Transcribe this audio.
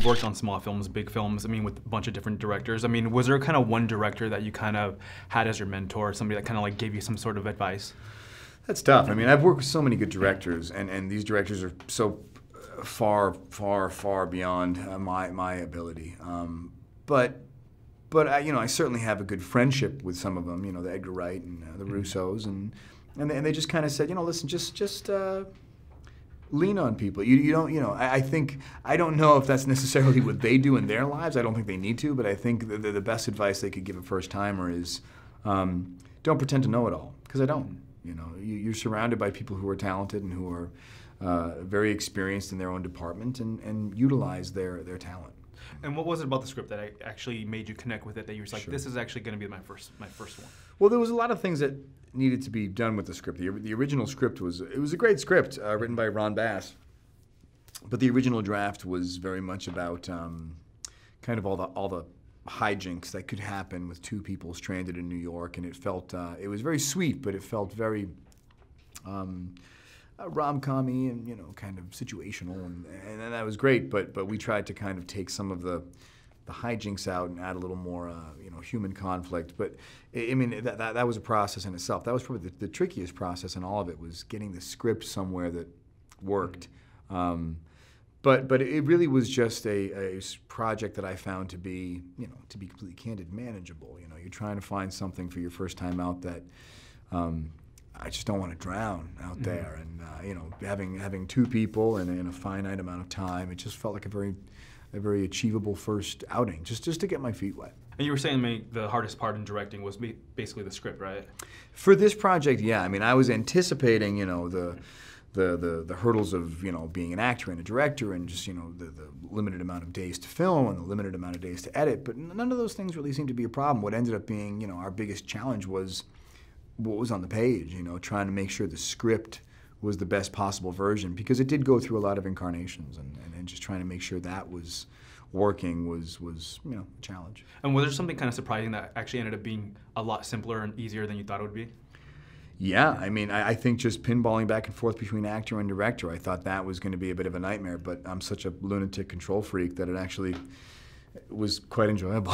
you've worked on small films, big films, I mean, with a bunch of different directors. I mean, was there kind of one director that you kind of had as your mentor, somebody that kind of like gave you some sort of advice? That's tough. I mean, I've worked with so many good directors, and these directors are so far beyond my ability. But I certainly have a good friendship with some of them. You know, the Edgar Wright and the Russos, and they just kind of said, listen, just lean on people. You don't, I think, I don't know if that's necessarily what they do in their lives. I don't think they need to, but I think the best advice they could give a first timer is don't pretend to know it all, because I don't. You're surrounded by people who are talented and who are very experienced in their own department, and utilize their talent. And what was it about the script that actually made you connect with it, that you were like, this is actually going to be my first one? Well, there was a lot of things that needed to be done with the script. The original script was a great script written by Ron Bass, but the original draft was very much about kind of all the hijinks that could happen with two people stranded in New York, and it felt it was very sweet, but it felt very rom-com-y and kind of situational, and that was great. But we tried to kind of take some of the hijinks out and add a little more human conflict. But I mean, that was a process in itself. That was probably the trickiest process in all of it, was getting the script somewhere that worked. But it really was just a project that I found to be, to be completely candid, manageable. You're trying to find something for your first time out that I just don't want to drown out there. And having two people and in a finite amount of time, it just felt like a very achievable first outing, just to get my feet wet. And you were saying the hardest part in directing was basically the script, right? For this project, yeah. I mean, I was anticipating, the hurdles of being an actor and a director, and just the limited amount of days to film and the limited amount of days to edit. But none of those things really seemed to be a problem. What ended up being our biggest challenge was what was on the page. Trying to make sure the script was the best possible version, because it did go through a lot of incarnations, and just trying to make sure that was working was a challenge. And was there something kind of surprising that actually ended up being a lot simpler and easier than you thought it would be? Yeah, I mean, I think just pinballing back and forth between actor and director, I thought that was going to be a bit of a nightmare, but I'm such a lunatic control freak that it actually was quite enjoyable.